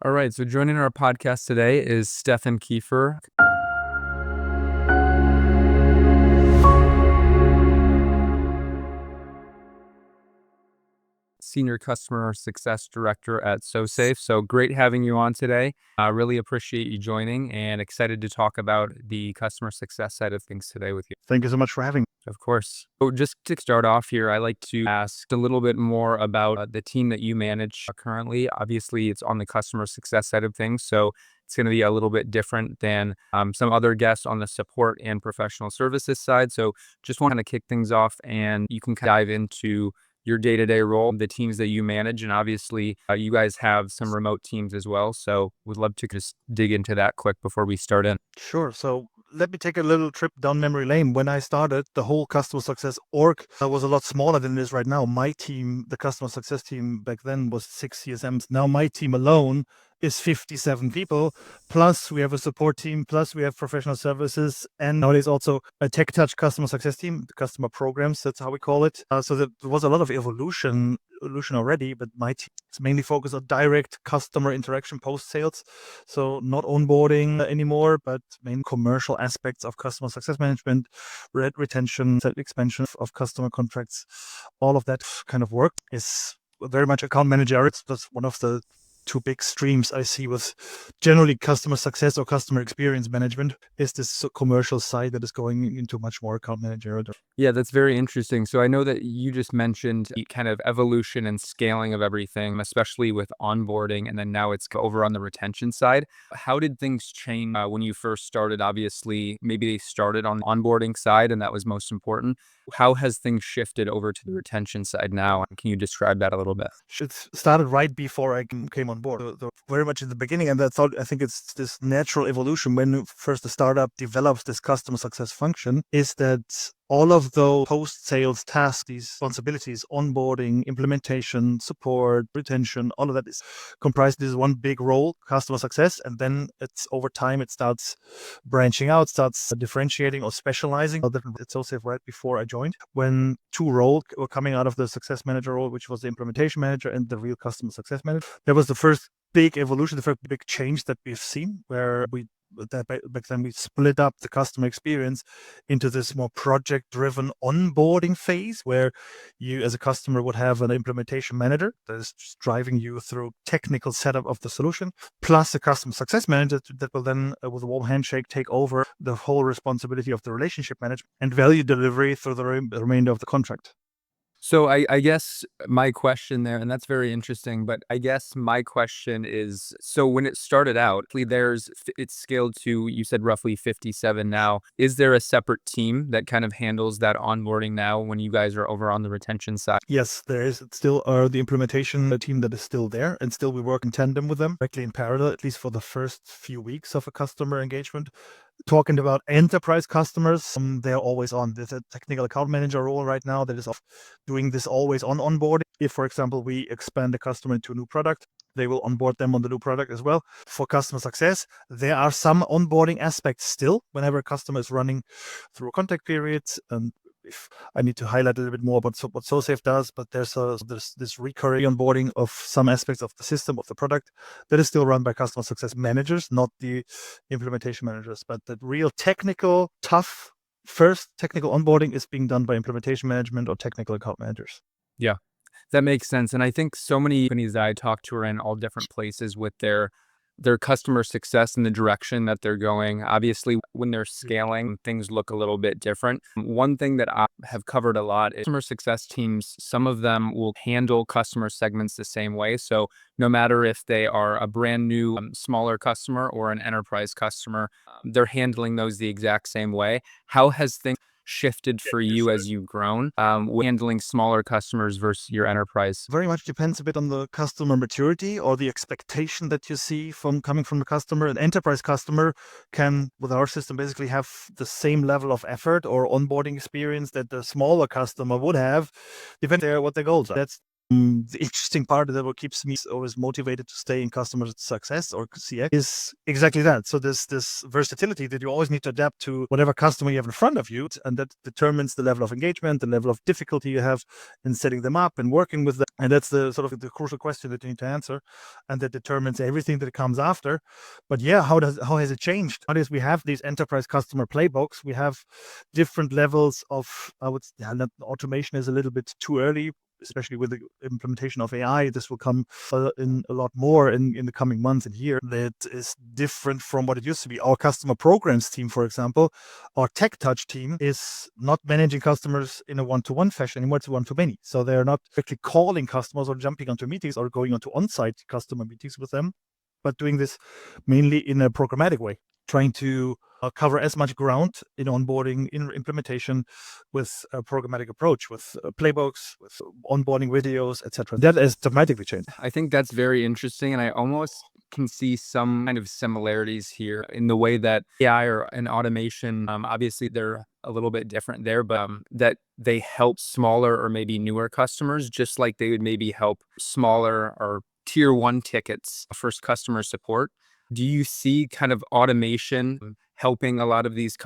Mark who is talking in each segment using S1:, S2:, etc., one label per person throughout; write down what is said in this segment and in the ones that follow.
S1: All right, so joining our podcast today is Stefan Kiefer. Senior Customer Success Director at SoSafe. So great having you on today. I really appreciate you joining and excited to talk about the customer success side of things today with you.
S2: Thank you so much for having me.
S1: Of course. So just to start off here, I like to ask a little bit more about the team that you manage currently. Obviously, it's on the customer success side of things, so it's going to be a little bit different than some other guests on the support and professional services side. So just want to kick things off, and you can dive into your day-to-day role, the teams that you manage, and obviously you guys have some remote teams as well. So would love to just dig into that quick before we start in.
S2: Sure. So let me take a little trip down memory lane. When I started, the whole customer success org was a lot smaller than it is right now. My team, the customer success team back then, was 6 CSMs. Now my team alone is 57 people. Plus we have a support team. Plus we have professional services. And nowadays also a tech touch customer success team, the customer programs. That's how we call it. So there was a lot of evolution already, but my team is mainly focused on direct customer interaction post sales. So not onboarding anymore, but main commercial aspects of customer success management, retention, expansion of customer contracts. All of that kind of work is very much account managerial. That's one of the two big streams I see with generally customer success or customer experience management is this commercial side that is going into much more account managerial.
S1: Yeah, that's very interesting. So I know that you just mentioned the kind of evolution and scaling of everything, especially with onboarding, and then now it's over on the retention side. How did things change when you first started? Obviously, maybe they started on the onboarding side, and that was most important. How has things shifted over to the retention side now? And can you describe that a little bit?
S2: It started right before I came on board, very much in the beginning, and I think it's this natural evolution when first the startup develops this customer success function, is that all of those post-sales tasks, these responsibilities, onboarding, implementation, support, retention, all of that is comprised. This is one big role, customer success, and then it's over time it starts branching out, starts differentiating or specializing. It's also right before I joined, when two roles were coming out of the success manager role, which was the implementation manager and the real customer success manager. That was the first big evolution, the first big change that we've seen, where back then we split up the customer experience into this more project-driven onboarding phase, where you as a customer would have an implementation manager that is just driving you through technical setup of the solution, plus a customer success manager that will then, with a warm handshake, take over the whole responsibility of the relationship management and value delivery through the remainder of the contract.
S1: So I guess my question there, and that's very interesting, but I guess my question is, so when it started out, it's scaled to, you said roughly 57 now. Is there a separate team that kind of handles that onboarding now when you guys are over on the retention side?
S2: Yes, there is still the implementation team that is still there, and still we work in tandem with them, directly in parallel, at least for the first few weeks of a customer engagement. Talking about enterprise customers, they're always on. There's a technical account manager role right now that is doing this always on onboarding. If, for example, we expand a customer into a new product, they will onboard them on the new product as well. For customer success, there are some onboarding aspects still whenever a customer is running through a contact period. And if I need to highlight a little bit more about what SoSafe does, but there's this recurring onboarding of some aspects of the system, of the product, that is still run by customer success managers, not the implementation managers. But the real technical, tough, first technical onboarding is being done by implementation management or technical account managers.
S1: Yeah, that makes sense. And I think so many companies that I talk to are in all different places with their customer success and the direction that they're going. Obviously, when they're scaling, things look a little bit different. One thing that I have covered a lot is customer success teams. Some of them will handle customer segments the same way. So no matter if they are a brand new, smaller customer or an enterprise customer, they're handling those the exact same way. How has things shifted for you as you've grown, handling smaller customers versus your enterprise?
S2: Very much depends a bit on the customer maturity or the expectation that you see from coming from the customer. An enterprise customer can, with our system, basically have the same level of effort or onboarding experience that the smaller customer would have, depending on what their goals are. That's The interesting part that what keeps me always motivated to stay in customer success or CX is exactly that. So this versatility that you always need to adapt to whatever customer you have in front of you, and that determines the level of engagement, the level of difficulty you have in setting them up and working with them. And that's the sort of the crucial question that you need to answer, and that determines everything that comes after. But yeah, how has it changed? Nowadays we have these enterprise customer playbooks. We have different levels of, automation is a little bit too early, especially with the implementation of AI. This will come in a lot more in the coming months and years. That is different from what it used to be. Our customer programs team, for example, our tech touch team is not managing customers in a one-to-one fashion anymore. It's one-to-many. So they're not actually calling customers or jumping onto meetings or going onto on-site customer meetings with them, but doing this mainly in a programmatic way, trying to cover as much ground in onboarding, in implementation, with a programmatic approach, with playbooks, with onboarding videos, etc. That has dramatically changed.
S1: I think that's very interesting, and I almost can see some kind of similarities here in the way that AI and automation, obviously they're a little bit different there, but that they help smaller or maybe newer customers, just like they would maybe help smaller or tier one tickets, first customer support. Do you see kind of automation helping a lot of these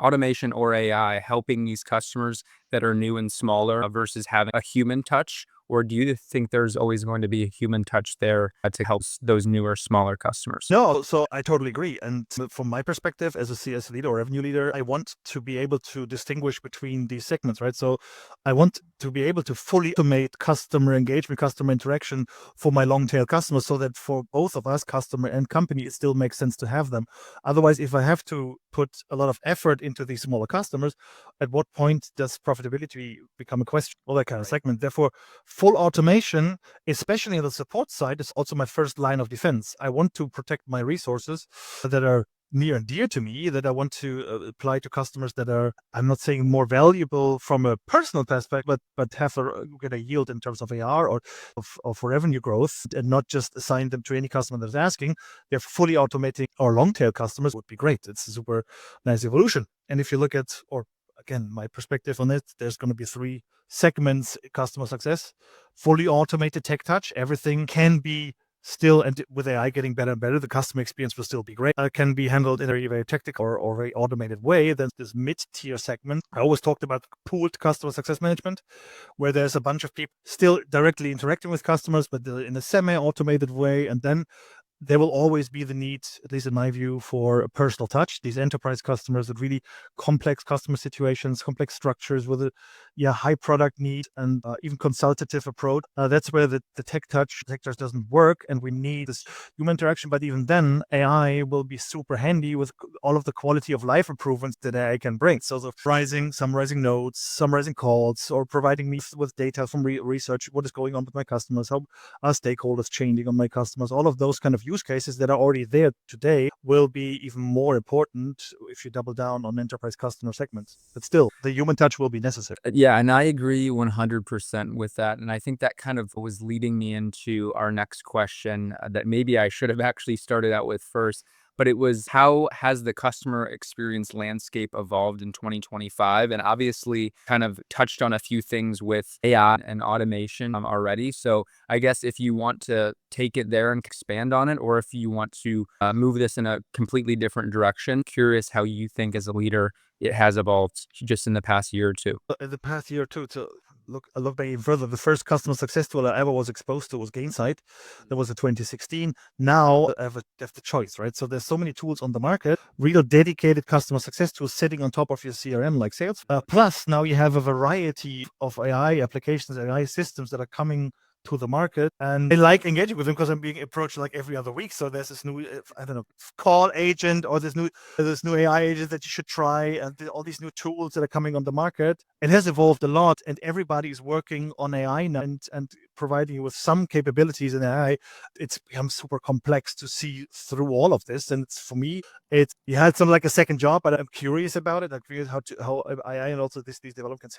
S1: automation or AI helping these customers that are new and smaller versus having a human touch? Or do you think there's always going to be a human touch there to help those newer, smaller customers?
S2: No, so I totally agree. And from my perspective as a CS leader or revenue leader, I want to be able to distinguish between these segments, right? So I want to be able to fully automate customer engagement, customer interaction for my long tail customers, so that for both of us, customer and company, it still makes sense to have them. Otherwise, if I have to put a lot of effort into these smaller customers, at what point does profitability become a question? All that kind of segment. Therefore, full automation, especially on the support side, is also my first line of defense. I want to protect my resources that are near and dear to me, that I want to apply to customers that are, I'm not saying more valuable from a personal perspective, but have get a yield in terms of AR or of revenue growth, and not just assign them to any customer that's asking. They're fully automating our long tail customers would be great. It's a super nice evolution. And if you look at, or again, my perspective on it, there's going to be 3 segments: customer success, fully automated tech touch. Everything can be still, and with AI getting better and better, the customer experience will still be great. Can be handled in a very, very technical or very automated way. Then this mid-tier segment, I always talked about pooled customer success management, where there's a bunch of people still directly interacting with customers, but in a semi-automated way. And then there will always be the need, at least in my view, for a personal touch. These enterprise customers with really complex customer situations, complex structures with a high product need and even consultative approach. That's where the tech touch doesn't work, and we need this human interaction. But even then, AI will be super handy with all of the quality of life improvements that AI can bring. So summarizing notes, summarizing calls, or providing me with data from research, what is going on with my customers, how are stakeholders changing on my customers, all of those kind of use cases that are already there today will be even more important if you double down on enterprise customer segments. But still, the human touch will be necessary.
S1: Yeah, and I agree 100% with that. And I think that kind of was leading me into our next question that maybe I should have actually started out with first. But it was, how has the customer experience landscape evolved in 2025? And obviously kind of touched on a few things with AI and automation already. So I guess if you want to take it there and expand on it, or if you want to move this in a completely different direction, curious how you think as a leader it has evolved just in the past year or two.
S2: In the past year or two, to look back even further, the first customer success tool I ever was exposed to was Gainsight. That was in 2016. Now I have the choice, right? So there's so many tools on the market, real dedicated customer success tools sitting on top of your CRM like sales. Plus, now you have a variety of AI applications, AI systems that are coming to the market, and I like engaging with them because I'm being approached like every other week. So there's this new, I don't know, call agent, or this new AI agent that you should try, and all these new tools that are coming on the market. It has evolved a lot, and everybody is working on AI now and providing you with some capabilities in AI. It's become super complex to see through all of this, and for me, you had some like a second job, but I'm curious about it. I'm curious how AI and also these developments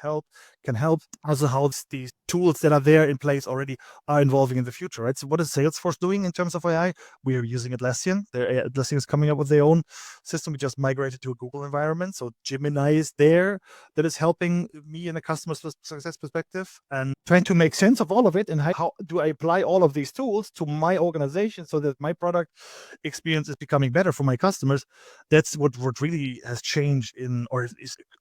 S2: can help. Also, how these tools that are there in place already already are involving in the future, right? So what is Salesforce doing in terms of AI? We are using Atlassian. Atlassian is coming up with their own system. We just migrated to a Google environment. So Gemini is there that is helping me in a customer success perspective and trying to make sense of all of it. And how do I apply all of these tools to my organization so that my product experience is becoming better for my customers? That's what really has changed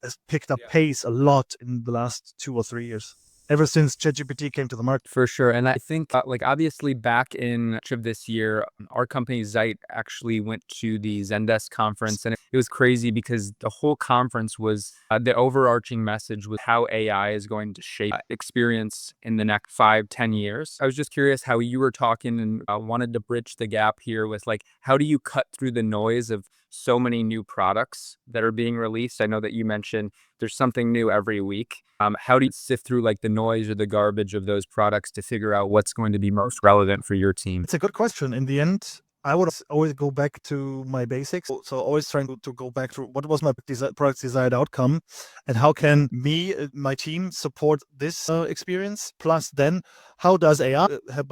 S2: has picked up pace a lot in the last 2 or 3 years, ever since ChatGPT came to the market.
S1: For sure. And I think, like, obviously back in March of this year, our company Zeit actually went to the Zendesk conference, and it was crazy because the whole conference was the overarching message was how AI is going to shape experience in the next 5-10 years. I was just curious how you were talking and wanted to bridge the gap here with, like, how do you cut through the noise of so many new products that are being released? I know that you mentioned there's something new every week. How do you sift through, like, the noise or the garbage of those products to figure out what's going to be most relevant for your team?
S2: It's a good question. In the end, I would always go back to my basics. So always trying to go back to what was my product's desired outcome and how can my team support this experience? Plus then how does AI help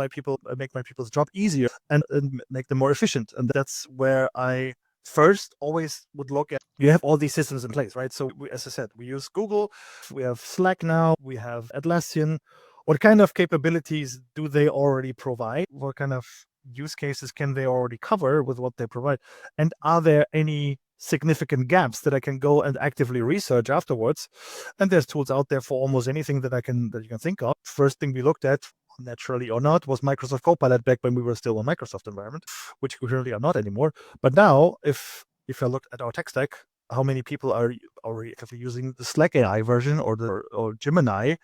S2: make my people's job easier and make them more efficient? And that's where I first always would look at. You have all these systems in place, right? So as I said, we use Google, we have Slack now, we have Atlassian. What kind of capabilities do they already provide? What kind of use cases can they already cover with what they provide? And are there any significant gaps that I can go and actively research afterwards? And there's tools out there for almost anything that you can think of. First thing we looked at, naturally or not, was Microsoft Copilot back when we were still a Microsoft environment, which we currently are not anymore. But now, if I look at our tech stack, how many people are already actively using the Slack AI version or Gemini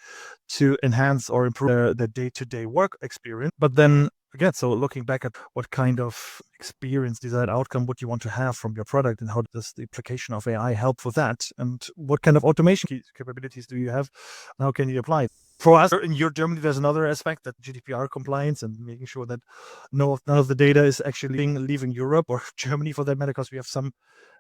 S2: to enhance or improve their day-to-day work experience? But then again, so looking back at what kind of experience, desired outcome would you want to have from your product, and how does the application of AI help with that? And what kind of automation capabilities do you have? And how can you apply it? For us in Germany, there's another aspect, that GDPR compliance and making sure that none of the data is actually leaving Europe or Germany for that matter, because we have some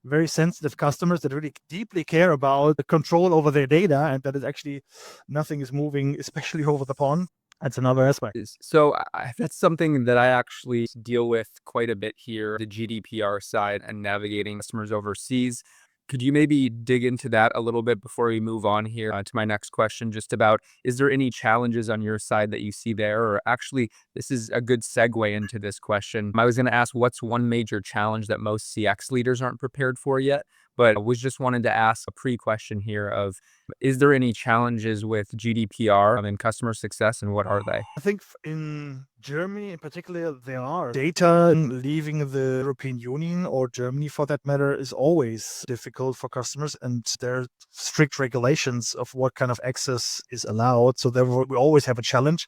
S2: very sensitive customers that really deeply care about the control over their data and that is actually nothing is moving, especially over the pond. That's another aspect.
S1: So that's something that I actually deal with quite a bit here, the GDPR side and navigating customers overseas. Could you maybe dig into that a little bit before we move on here to my next question, just about, is there any challenges on your side that you see there? Or actually, this is a good segue into this question. I was going to ask, what's one major challenge that most CX leaders aren't prepared for yet? But I was just wanted to ask a pre-question here of, is there any challenges with GDPR and customer success, and what are they?
S2: I think in Germany in particular, there are data leaving the European Union or Germany for that matter is always difficult for customers, and there are strict regulations of what kind of access is allowed. So therefore, we always have a challenge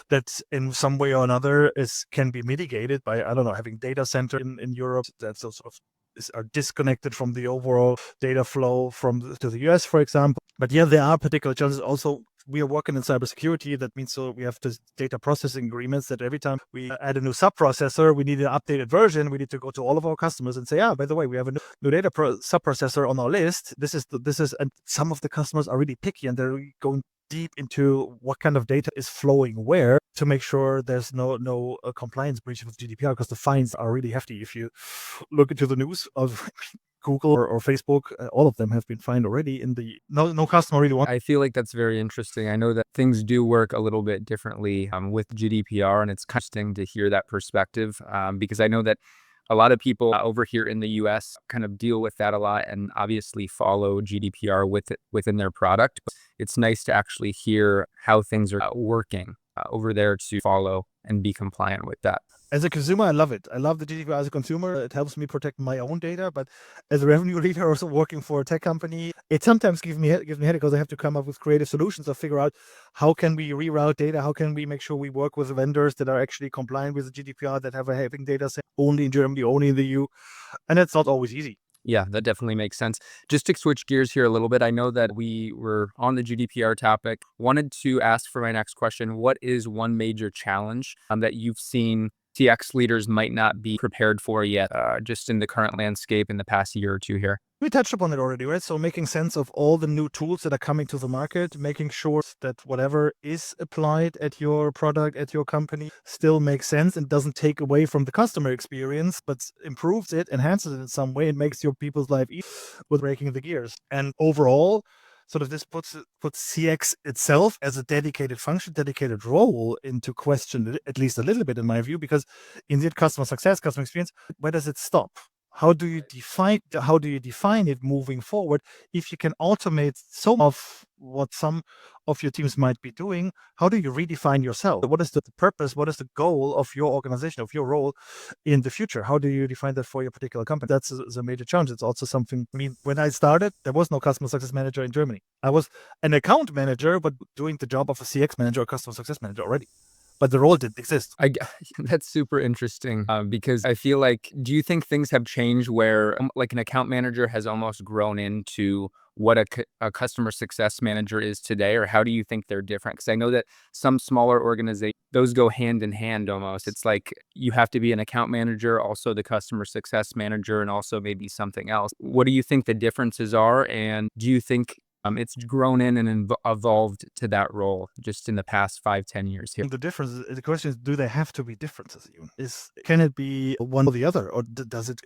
S2: that in some way or another can be mitigated by, I don't know, having data center in Europe that's sort of are disconnected from the overall data flow to the US, for example. But yeah, there are particular challenges. Also, we are working in cybersecurity. That means so we have this data processing agreements that every time we add a new sub-processor, we need an updated version. We need to go to all of our customers and say, by the way, we have a new data sub-processor on our list. This is, and some of the customers are really picky and they're going deep into what kind of data is flowing where to make sure there's no compliance breach with GDPR, because the fines are really hefty. If you look into the news of Google or Facebook, all of them have been fined already. No customer really wants.
S1: I feel like that's very interesting. I know that things do work a little bit differently with GDPR, and it's interesting to hear that perspective because I know that a lot of people over here in the US kind of deal with that a lot and obviously follow GDPR within their product. It's nice to actually hear how things are working over there to follow and be compliant with that.
S2: As a consumer, I love it. I love the GDPR as a consumer. It helps me protect my own data. But as a revenue leader, also working for a tech company, it sometimes gives me headache because I have to come up with creative solutions or figure out how can we reroute data, how can we make sure we work with vendors that are actually compliant with the GDPR, that have a having data set only in Germany, only in the EU, and that's not always easy.
S1: Yeah, that definitely makes sense. Just to switch gears here a little bit, I know that we were on the GDPR topic. Wanted to ask for my next question, what is one major challenge that you've seen CX leaders might not be prepared for yet, just in the current landscape in the past year or two here?
S2: We touched upon it already, right? So making sense of all the new tools that are coming to the market, making sure that whatever is applied at your product, at your company, still makes sense and doesn't take away from the customer experience, but improves it, enhances it in some way, and makes your people's life easier with breaking the gears. And overall, sort of this puts CX itself as a dedicated function, dedicated role into question, at least a little bit in my view, because indeed customer success, customer experience, where does it stop? How do you define it moving forward? If you can automate so much of what some of your teams might be doing, how do you redefine yourself? What is the purpose? What is the goal of your organization, of your role in the future? How do you define that for your particular company? That's a major challenge. It's also something, I mean, when I started, there was no customer success manager in Germany. I was an account manager, but doing the job of a CX manager or customer success manager already. But the role didn't exist.
S1: That's super interesting, because I feel like, do you think things have changed where like an account manager has almost grown into what a customer success manager is today? Or how do you think they're different? Because I know that some smaller organizations, those go hand in hand almost. It's like you have to be an account manager, also the customer success manager, and also maybe something else. What do you think the differences are? And do you think it's grown in and evolved to that role just in the past 5-10 years here?
S2: The question is, do they have to be differences even? Can it be one or the other, or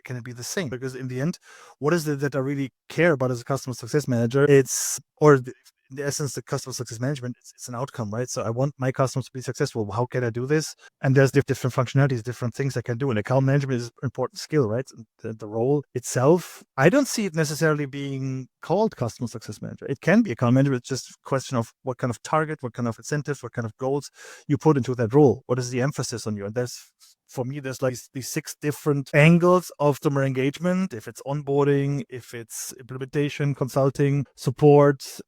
S2: can it be the same? Because in the end, what is it that I really care about as a customer success manager? In the essence, the customer success management, it's an outcome, right? So I want my customers to be successful. How can I do this? And there's different functionalities, different things I can do. And account management is an important skill, right? The role itself, I don't see it necessarily being called customer success manager. It can be account manager. It's just a question of what kind of target, what kind of incentives, what kind of goals you put into that role. What is the emphasis on you? And for me, there's like these 6 different angles of customer engagement. If it's onboarding, if it's implementation, consulting, support,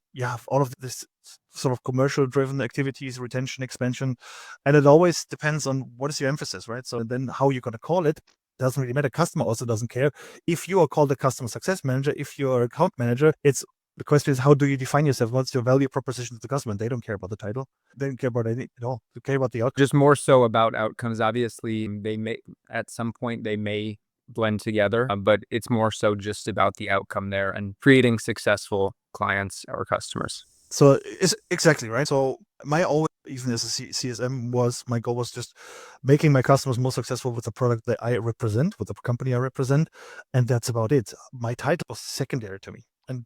S2: all of this sort of commercial driven activities, retention, expansion. And it always depends on what is your emphasis, right? So then how you're going to call it doesn't really matter. Customer also doesn't care. If you are called a customer success manager, if you're an account manager, the question is, how do you define yourself? What's your value proposition to the customer? They don't care about the title. They don't care about anything at all. They care about the outcome.
S1: Just more so about outcomes. Obviously, they may, at some point, they may blend together, but it's more so just about the outcome there and creating successful clients or customers.
S2: So it's exactly right. So my always, even as a CSM, my goal was just making my customers more successful with the product that I represent, with the company I represent, and that's about it. My title was secondary to me, and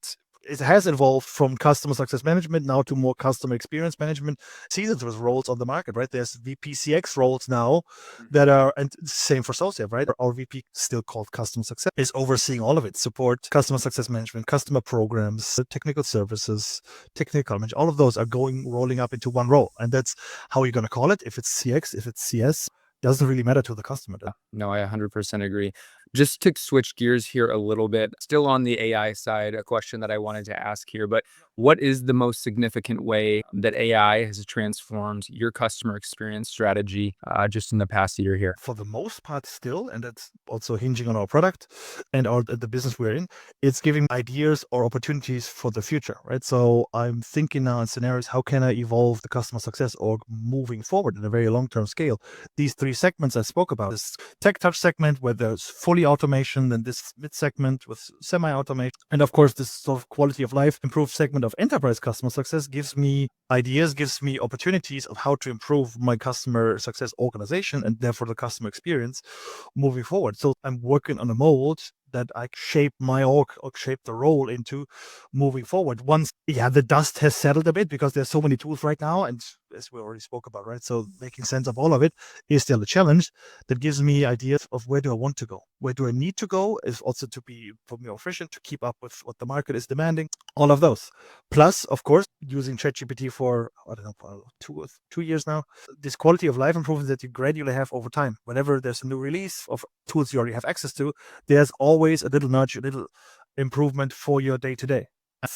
S2: it has evolved from customer success management now to more customer experience management. See that there's roles on the market, right? There's VP CX roles now that are, and same for Sociab, right? Our VP, still called customer success, is overseeing all of it: support, customer success management, customer programs, technical services, technical management. All of those are rolling up into one role, and that's how you're going to call it. If it's CX, if it's CS, doesn't really matter to the customer.
S1: No, I 100% agree. Just to switch gears here a little bit, still on the AI side, a question that I wanted to ask here, but what is the most significant way that AI has transformed your customer experience strategy just in the past year here?
S2: For the most part still, and that's also hinging on our product and the business we're in, it's giving ideas or opportunities for the future, right? So I'm thinking now in scenarios, how can I evolve the customer success org moving forward in a very long-term scale? These 3 segments I spoke about, this tech touch segment where there's fully automation, then this mid segment with semi-automation, and of course this sort of quality of life improved segment of enterprise customer success gives me ideas, gives me opportunities of how to improve my customer success organization and therefore the customer experience moving forward. So I'm working on a mold that I shape my org or shape the role into moving forward. Once, the dust has settled a bit because there's so many tools right now, and as we already spoke about, right? So making sense of all of it is still a challenge that gives me ideas of where do I want to go? Where do I need to go is also to be more efficient, to keep up with what the market is demanding, all of those. Plus, of course, using ChatGPT for, I don't know, for 2 years now, this quality of life improvements that you gradually have over time. Whenever there's a new release of tools you already have access to, there's always a little nudge, a little improvement for your day to day.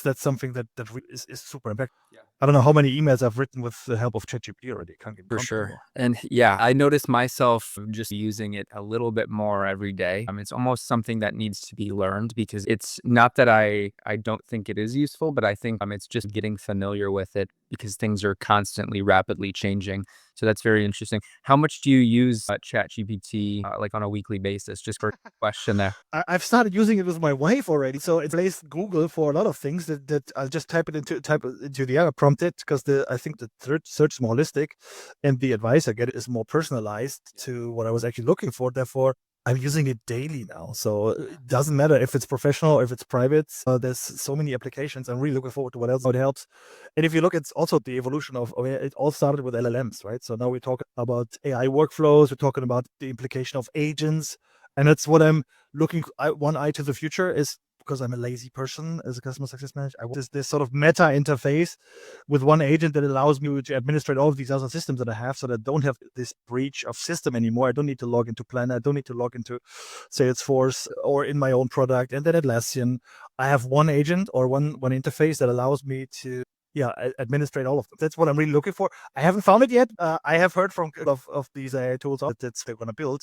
S2: That's something that is super impactful.
S1: Yeah.
S2: I don't know how many emails I've written with the help of ChatGPT already. Can't give
S1: For
S2: content
S1: sure.
S2: anymore.
S1: And I notice myself just using it a little bit more every day. It's almost something that needs to be learned because it's not that I don't think it is useful, but I think it's just getting familiar with it because things are constantly rapidly changing. So that's very interesting. How much do you use ChatGPT like on a weekly basis? Just for a question there.
S2: I've started using it with my wife already. So it replaced Google for a lot of things that I'll just type it into the app, prompt it, because I think the search is more holistic and the advice I get is more personalized to what I was actually looking for. Therefore, I'm using it daily now. So it doesn't matter if it's professional or if it's private. There's so many applications. I'm really looking forward to what else how it helps. And if you look, it's also the evolution of, it all started with LLMs, right? So now we talk about AI workflows. We're talking about the implication of agents. And that's what I'm looking one eye to the future is because I'm a lazy person as a customer success manager. I want this sort of meta interface with one agent that allows me to administrate all of these other systems that I have so that I don't have this breach of system anymore. I don't need to log into Planner. I don't need to log into Salesforce or in my own product. And then Atlassian, I have one agent or one interface that allows me to administrate all of them. That's what I'm really looking for. I haven't found it yet. I have heard from of these AI tools that they're going to build,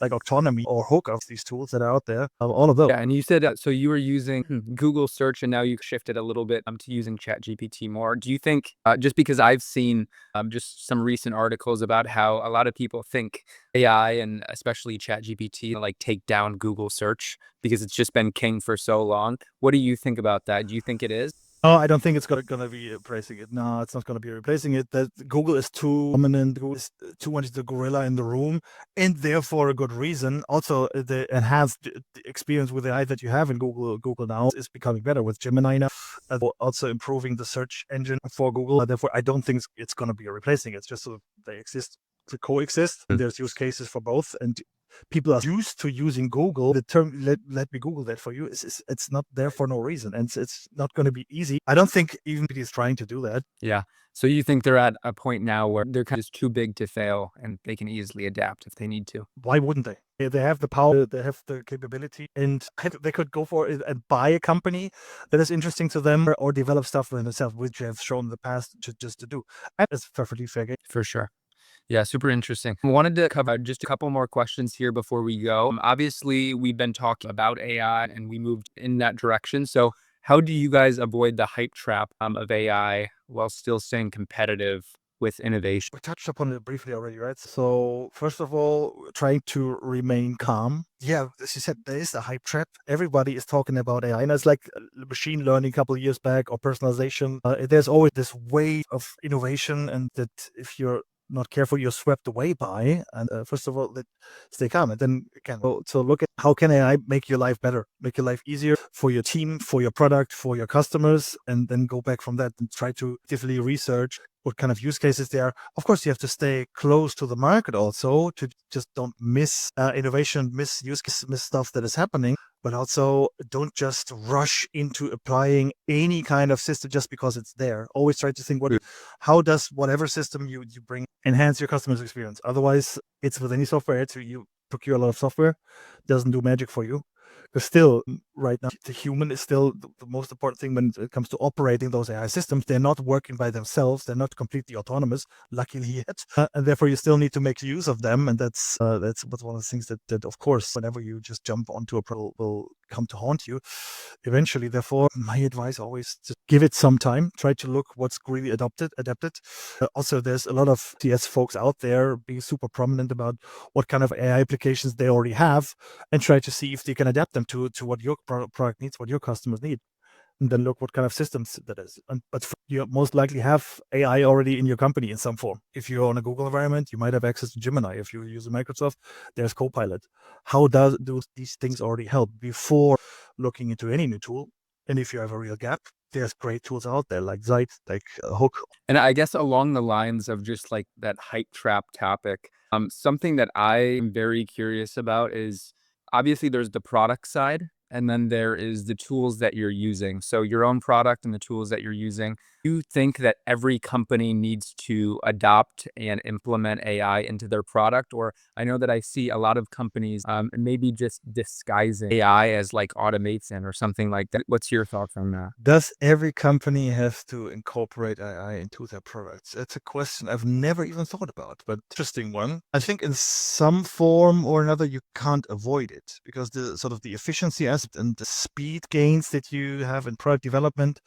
S2: like Autonomy or Hook of these tools that are out there. All of those.
S1: Yeah, and you said so you were using Google search and now you've shifted a little bit to using ChatGPT more. Do you think, just because I've seen just some recent articles about how a lot of people think AI and especially ChatGPT like take down Google search because it's just been king for so long. What do you think about that? Do you think it is?
S2: No, I don't think it's gonna be replacing it. No, it's not gonna be replacing it. That Google is too dominant. Google is too much the gorilla in the room, and therefore a good reason. Also, the enhanced experience with AI that you have in Google now is becoming better with Gemini now. Also improving the search engine for Google. Therefore, I don't think it's gonna be replacing it. It's just so they exist to coexist. And there's use cases for both, and people are used to using Google. The term let me Google that for you. It's not there for no reason, and it's not going to be easy. I don't think even is trying to do that.
S1: Yeah. So you think they're at a point now where they're kind of just too big to fail and they can easily adapt if they need to?
S2: Why wouldn't they? They have the power, they have the capability, and they could go for it and buy a company that is interesting to them or develop stuff for themselves, which they have shown in the past just to do. And it's perfectly fair game.
S1: For sure. Yeah, super interesting. I wanted to cover just a couple more questions here before we go. Obviously, we've been talking about AI and we moved in that direction. So how do you guys avoid the hype trap of AI while still staying competitive with innovation?
S2: We touched upon it briefly already, right? So first of all, trying to remain calm. Yeah, as you said, there is a hype trap. Everybody is talking about AI, and it's like machine learning a couple of years back or personalization. There's always this wave of innovation, and that if you're not careful, you're swept away by. And first of all, stay calm. And then again, so look at how can AI make your life better, make your life easier for your team, for your product, for your customers, and then go back from that and try to actively research what kind of use cases there are. Of course, you have to stay close to the market also to just don't miss innovation, miss use cases, miss stuff that is happening. But also don't just rush into applying any kind of system just because it's there. Always try to think how does whatever system you bring enhance your customer's experience. Otherwise, it's with any software, you procure a lot of software, doesn't do magic for you. Because still, right now, the human is still the most important thing when it comes to operating those AI systems. They're not working by themselves. They're not completely autonomous, luckily yet. And therefore, you still need to make use of them. And that's one of the things that, of course, whenever you just jump onto a product will come to haunt you eventually. Therefore, my advice always just give it some time. Try to look what's really adapted. Also, there's a lot of CS folks out there being super prominent about what kind of AI applications they already have and try to see if they can adapt them to what your product needs, what your customers need. And then look what kind of systems that is. But you most likely have AI already in your company in some form. If you're on a Google environment, you might have access to Gemini. If you use a Microsoft, there's Copilot. How do these things already help before looking into any new tool? And if you have a real gap, there's great tools out there like Zeit, like Hook.
S1: And I guess along the lines of just like that hype trap topic, something that I'm very curious about is obviously there's the product side and then there is the tools that you're using. So your own product and the tools that you're using. Do you think that every company needs to adopt and implement AI into their product? Or I know that I see a lot of companies maybe just disguising AI as like automation or something like that. What's your thoughts on that?
S2: Does every company have to incorporate AI into their products? It's a question I've never even thought about, but interesting one. I think in some form or another, you can't avoid it because the sort of the efficiency aspect and the speed gains that you have in product development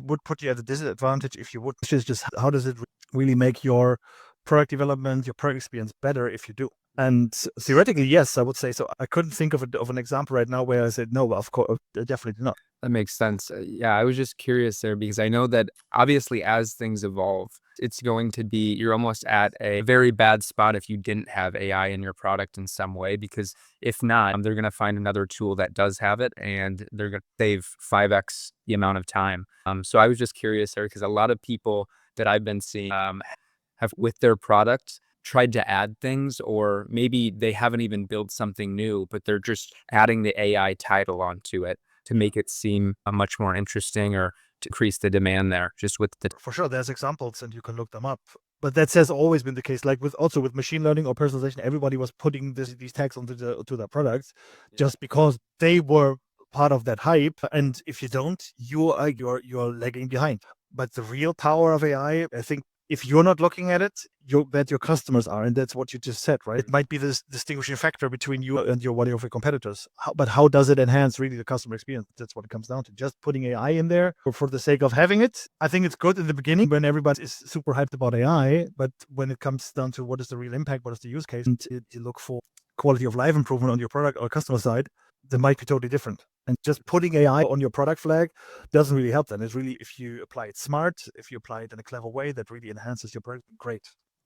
S2: would put you at a disadvantage if you would. It's just how does it really make your product development, your product experience better if you do? And theoretically, yes, I would say so. I couldn't think of an example right now where I said, no, of course, definitely not.
S1: That makes sense. Yeah, I was just curious there because I know that obviously as things evolve, it's going to be, you're almost at a very bad spot if you didn't have AI in your product in some way, because if not, they're going to find another tool that does have it and they're going to save 5x the amount of time. So I was just curious there because a lot of people that I've been seeing have with their product tried to add things, or maybe they haven't even built something new, but they're just adding the AI title onto it to make it seem much more interesting or to increase the demand there just with the.
S2: For sure, there's examples and you can look them up. But that has always been the case. Like with machine learning or personalization, everybody was putting these tags onto their products just because they were part of that hype. And if you don't, you're lagging behind. But the real power of AI, I think, if you're not looking at it, you bet your customers are, and that's what you just said, right? It might be this distinguishing factor between you and one of your competitors. But how does it enhance really the customer experience? That's what it comes down to. Just putting AI in there for the sake of having it, I think it's good in the beginning when everybody is super hyped about AI. But when it comes down to what is the real impact, what is the use case, and you look for quality of life improvement on your product or customer side, that might be totally different. And just putting AI on your product flag doesn't really help then. It's really, if you apply it smart, if you apply it in a clever way that really enhances your product, great.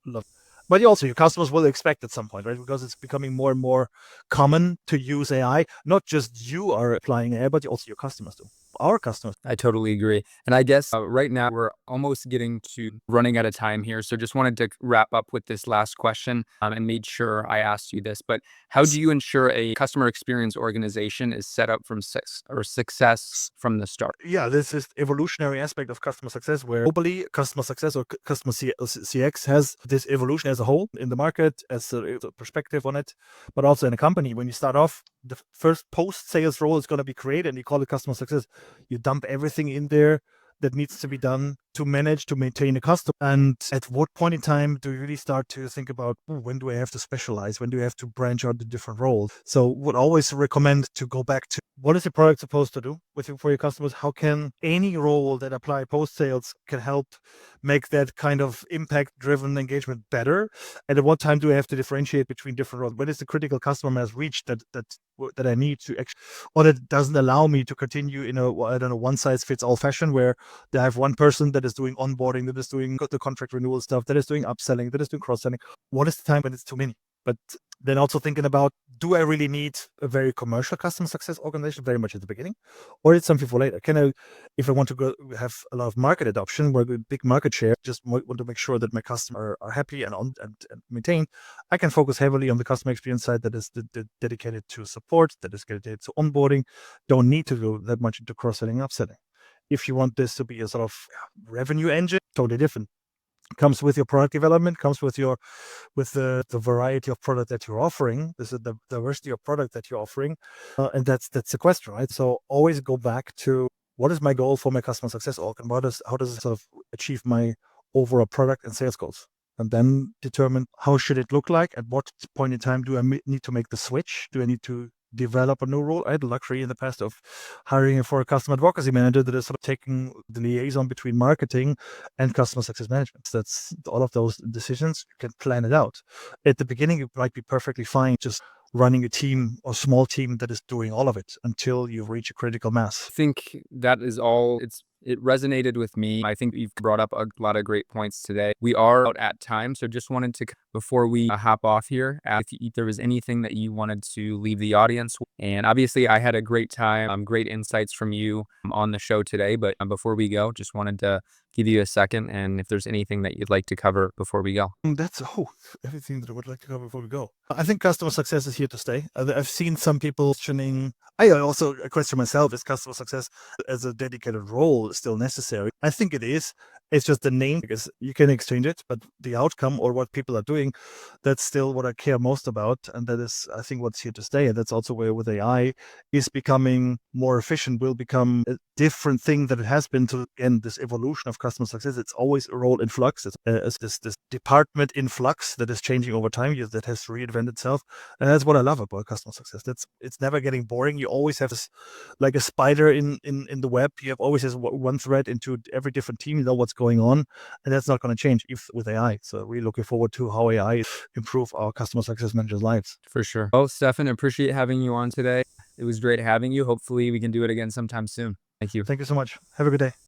S2: Love. But also your customers will expect at some point, right? Because it's becoming more and more common to use AI. Not just you are applying AI, but also your customers do. Our customers.
S1: I totally agree. And I guess right now we're almost getting to running out of time here. So just wanted to wrap up with this last question and made sure I asked you this. But how do you ensure a customer experience organization is set up from success from the start?
S2: Yeah, this is evolutionary aspect of customer success, where globally customer success or customer CX has this evolution as a whole in the market as a perspective on it, but also in a company. When you start off, the first post-sales role is going to be created and you call it customer success. You dump everything in there that needs to be done to manage, to maintain a customer. And at what point in time do you really start to think about, when do I have to specialize? When do I have to branch out the different roles? So would always recommend to go back to what is your product supposed to do for your customers? How can any role that apply post-sales can help make that kind of impact-driven engagement better? And at what time do I have to differentiate between different roles? When is the critical customer mass reached that I need to actually, or that doesn't allow me to continue in a, I don't know, one-size-fits-all fashion where they have one person that is doing onboarding, that is doing the contract renewal stuff, that is doing upselling, that is doing cross-selling. What is the time when it's too many? But then also thinking about, do I really need a very commercial customer success organization very much at the beginning? Or it's something for later? Can I, if I want to go have a lot of market adoption, where a big market share, just want to make sure that my customers are happy and maintained, I can focus heavily on the customer experience side that is dedicated to support, that is dedicated to onboarding. Don't need to go that much into cross-selling, upselling. If you want this to be a sort of revenue engine, totally different. Comes with your product development, comes with the variety of product that you're offering. This is the diversity of product that you're offering, and that's the question, right? So always go back to, what is my goal for my customer success org, and how does it sort of achieve my overall product and sales goals, and then determine how should it look like. At what point in time do I need to make the switch? Do I need to develop a new role? I had the luxury in the past of hiring for a customer advocacy manager that is sort of taking the liaison between marketing and customer success management. That's all of those decisions. You can plan it out. At the beginning, it might be perfectly fine just running a team or small team that is doing all of it until you reach a critical mass.
S1: I think that is all. It resonated with me. I think you've brought up a lot of great points today. We are out at time, so just wanted to, before we hop off here, ask if there was anything that you wanted to leave the audience with. And obviously, I had a great time, great insights from you on the show today. But before we go, just wanted to give you a second, and if there's anything that you'd like to cover before we go.
S2: That's everything that I would like to cover before we go. I think customer success is here to stay. I've seen some people questioning. I also question myself: is customer success as a dedicated role still necessary? I think it is. It's just the name, because you can exchange it, but the outcome or what people are doing, that's still what I care most about. And that is, I think, what's here to stay. And that's also where with AI is becoming more efficient, will become a different thing that it has been to, again, this evolution of customer success. It's always a role in flux. It's this department in flux that is changing over time, that has to reinvent itself. And that's what I love about customer success. It's never getting boring. You always have this, like a spider in the web. You have always has one thread into every different team. You know what's going on, and that's not going to change if with AI. So really looking forward to how AI improve our customer success managers' lives.
S1: For sure. Well, Stefan, appreciate having you on today. It was great having you. Hopefully we can do it again sometime soon. Thank you.
S2: Thank you so much. Have a good day.